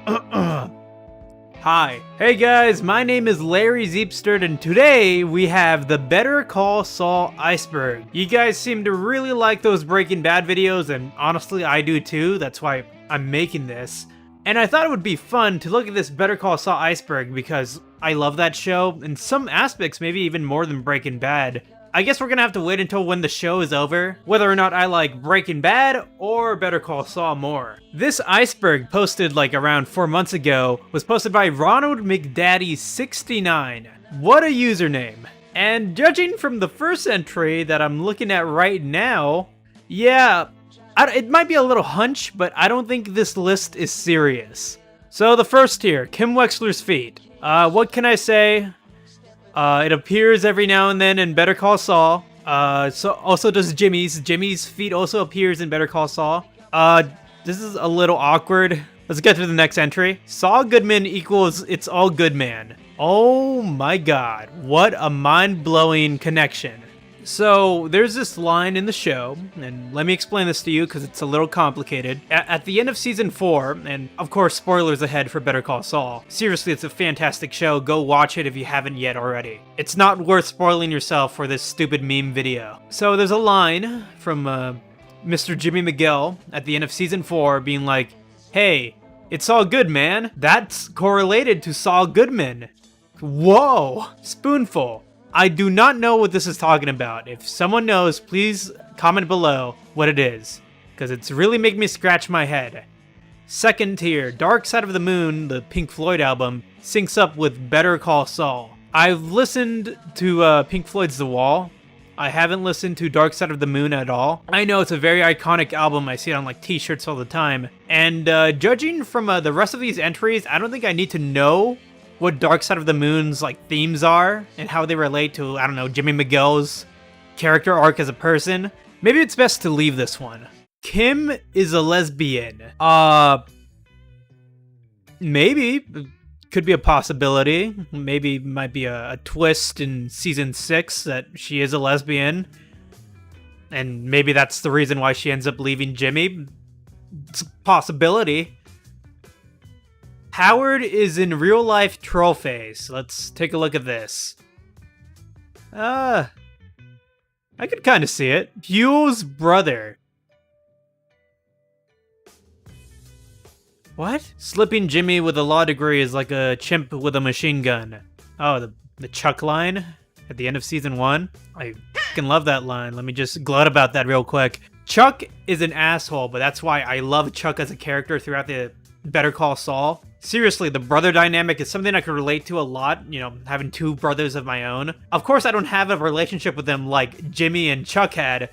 Hi. Hey guys, my name is Larry Zeepsterd, and today we have the Better Call Saul Iceberg. You guys seem to really like those Breaking Bad videos, and honestly I do too, that's why I'm making this. And I thought it would be fun to look at this Better Call Saul Iceberg because I love that show, in some aspects maybe even more than Breaking Bad. I guess we're gonna have to wait until when the show is over, whether or not I like Breaking Bad or Better Call Saul more. This iceberg posted like around 4 months ago was posted by Ronald McDaddy69. What a username. And judging from the first entry that I'm looking at right now, yeah, it might be a little hunch, but I don't think this list is serious. So the first here, Kim Wexler's feet. What can I say? It appears every now and then in Better Call Saul. So also does Jimmy's. Jimmy's feet also appears in Better Call Saul. This is a little awkward. Let's get to the next entry. Saul Goodman equals It's All Good Man. Oh my god, what a mind-blowing connection. So there's this line in the show, and let me explain this to you because it's a little complicated. At the end of season 4, and of course spoilers ahead for Better Call Saul. Seriously, it's a fantastic show. Go watch it if you haven't yet already. It's not worth spoiling yourself for this stupid meme video. So there's a line from Mr. Jimmy McGill at the end of season 4 being like, "Hey, it's all good, man." That's correlated to Saul Goodman. Whoa, spoonful. I do not know what this is talking about. If someone knows, please comment below what it is, because it's really making me scratch my head. Second tier, Dark Side of the Moon, the Pink Floyd album, syncs up with Better Call Saul. I've listened to Pink Floyd's The Wall. I haven't listened to Dark Side of the Moon at all. I know it's a very iconic album. I see it on like t-shirts all the time. And judging from the rest of these entries, I don't think I need to know what Dark Side of the Moon's like themes are and how they relate to, I don't know, Jimmy McGill's character arc as a person. Maybe it's best to leave this one. Kim is a lesbian. Maybe. Could be a possibility. Maybe might be a twist in season 6 that she is a lesbian. And maybe that's the reason why she ends up leaving Jimmy. It's a possibility. Howard is in real-life troll phase. Let's take a look at this. I could kind of see it. Hugh's brother. What? Slipping Jimmy with a law degree is like a chimp with a machine gun. Oh, the Chuck line at the end of season 1? I fucking love that line. Let me just gloat about that real quick. Chuck is an asshole, but that's why I love Chuck as a character throughout the Better Call Saul. Seriously, the brother dynamic is something I could relate to a lot, you know, having 2 brothers of my own. Of course, I don't have a relationship with them like Jimmy and Chuck had,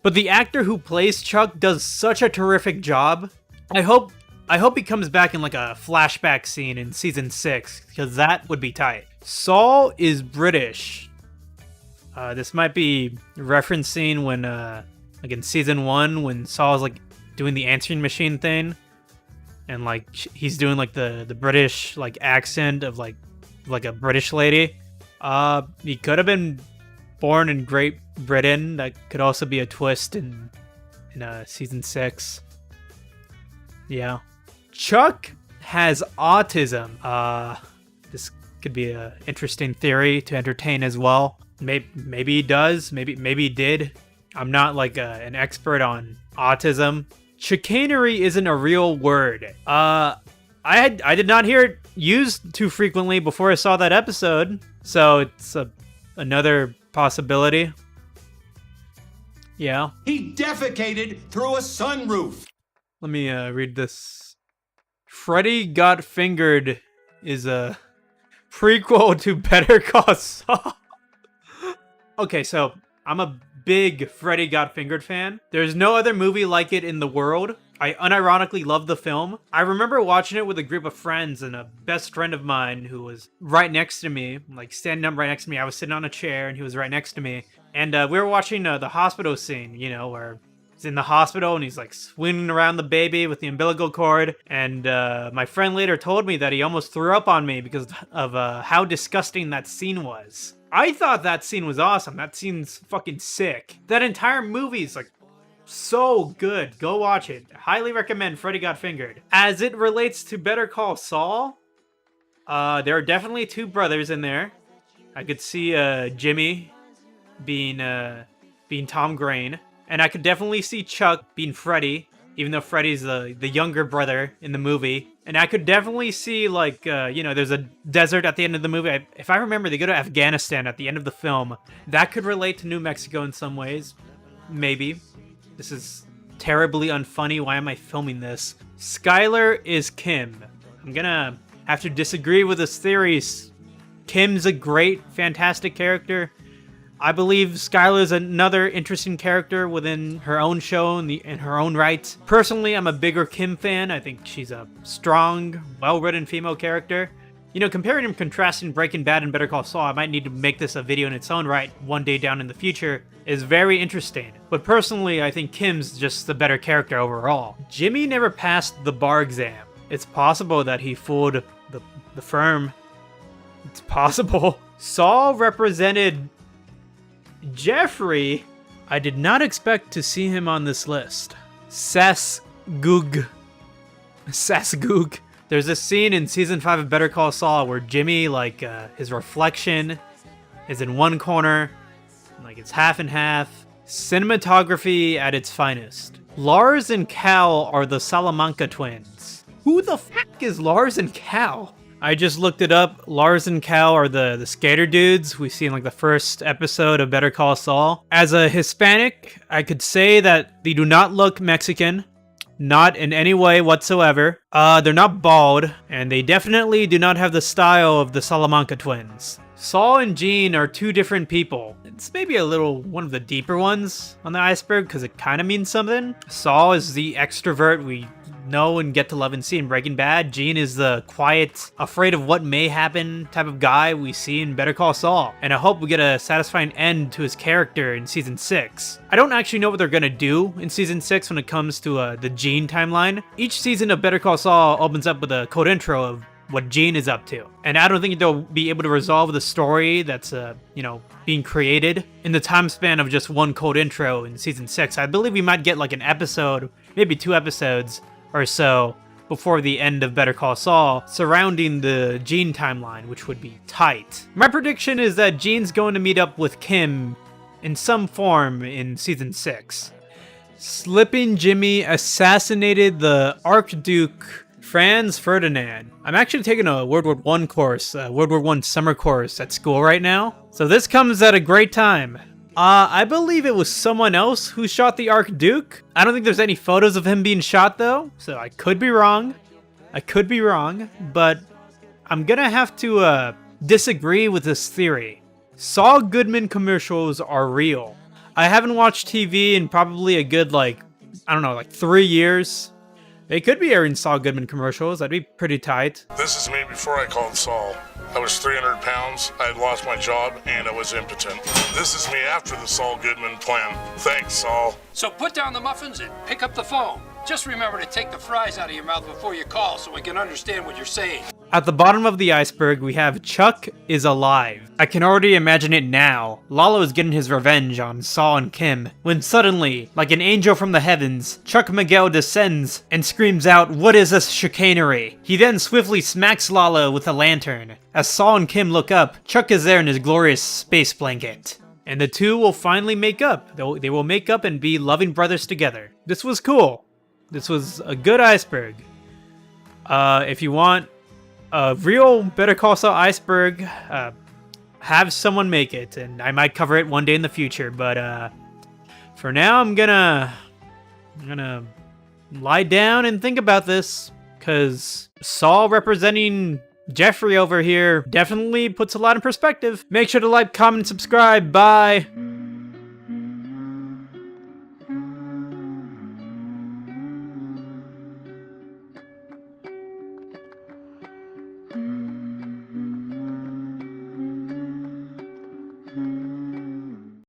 but the actor who plays Chuck does such a terrific job. I hope he comes back in like a flashback scene in season 6, because that would be tight. Saul is British. This might be referencing when, like in season 1, when Saul's like doing the answering machine thing. And like he's doing like the British like accent of like a British lady. He could have been born in Great Britain. That could also be a twist in season 6. Yeah. Chuck has autism. This could be an interesting theory to entertain as well. Maybe he does. Maybe he did. I'm not like an expert on autism. Chicanery isn't a real word. I did not hear it used too frequently before I saw that episode, so it's another possibility. Yeah. He defecated through a sunroof. Let me read this. Freddy Got Fingered is a prequel to Better Call Saul. Okay, so I'm a big Freddy Got Fingered fan. There's no other movie like it in the world. I unironically love the film. I remember watching it with a group of friends and a best friend of mine who was right next to me, like standing up right next to me. I was sitting on a chair and he was right next to me. And we were watching the hospital scene, you know, where he's in the hospital and he's like swinging around the baby with the umbilical cord. And my friend later told me that he almost threw up on me because of how disgusting that scene was. I thought that scene was awesome. That scene's fucking sick. That entire movie is like So good. Go watch it. Highly recommend Freddy Got Fingered. As it relates to Better Call Saul, there are definitely two brothers in there. I could see Jimmy being Tom Grain, and I could definitely see Chuck being Freddy, even though Freddy's the younger brother in the movie. And I could definitely see, like, there's a desert at the end of the movie. If I remember, they go to Afghanistan at the end of the film. That could relate to New Mexico in some ways. Maybe. This is terribly unfunny. Why am I filming this? Skylar is Kim. I'm gonna have to disagree with this theory. Kim's a great, fantastic character. I believe Skylar's another interesting character within her own show in her own right. Personally, I'm a bigger Kim fan. I think she's a strong, well-written female character. You know, comparing and contrasting Breaking Bad and Better Call Saul, I might need to make this a video in its own right one day down in the future, is very interesting. But personally, I think Kim's just the better character overall. Jimmy never passed the bar exam. It's possible that he fooled the firm. It's possible. Saul represented Jeffrey. I did not expect to see him on this list. Ces Goog. Ces Goog. There's a scene in season 5 of Better Call Saul where Jimmy, like, his reflection is in one corner, like it's half and half. Cinematography at its finest. Lars and Cal are the Salamanca twins. Who the fuck is Lars and Cal? I just looked it up. Lars and Cal are the skater dudes we see in like the first episode of Better Call Saul. As a Hispanic, I could say that they do not look Mexican. Not in any way whatsoever. They're not bald, and they definitely do not have the style of the Salamanca twins. Saul and Jean are two different people. It's maybe a little one of the deeper ones on the iceberg because it kind of means something. Saul is the extrovert we know and get to love and see in Breaking Bad. Jean is the quiet, afraid of what may happen type of guy we see in Better Call Saul. And I hope we get a satisfying end to his character in season 6. I don't actually know what they're gonna do in season 6 when it comes to the Jean timeline. Each season of Better Call Saul opens up with a code intro of what Jean is up to. And I don't think they'll be able to resolve the story that's, being created in the time span of just one cold intro in season 6. I believe we might get like an episode, maybe 2 episodes or so before the end of Better Call Saul surrounding the Jean timeline, which would be tight. My prediction is that Jean's going to meet up with Kim in some form in season 6. Slipping Jimmy assassinated the Archduke Franz Ferdinand. I'm actually taking a World War I course, World War I summer course at school right now. So this comes at a great time. I believe it was someone else who shot the Archduke. I don't think there's any photos of him being shot though, so I could be wrong. But I'm gonna have to disagree with this theory. Saul Goodman commercials are real. I haven't watched TV in probably a good, 3 years. They could be airing Saul Goodman commercials. That'd be pretty tight. This is me before I called Saul. I was 300 pounds, I had lost my job, and I was impotent. This is me after the Saul Goodman plan. Thanks, Saul. So put down the muffins and pick up the phone. Just remember to take the fries out of your mouth before you call so we can understand what you're saying. At the bottom of the iceberg, we have Chuck is alive. I can already imagine it now. Lalo is getting his revenge on Saul and Kim, when suddenly, like an angel from the heavens, Chuck Miguel descends and screams out, "What is this chicanery?" He then swiftly smacks Lalo with a lantern. As Saul and Kim look up, Chuck is there in his glorious space blanket. And the two will finally make up. They will make up and be loving brothers together. This was cool. This was a good iceberg. If you want a real Better Call Saul iceberg, have someone make it, and I might cover it one day in the future. But for now, I'm gonna lie down and think about this, because Saul representing Jeffrey over here definitely puts a lot in perspective. Make sure to like, comment, and subscribe. Bye.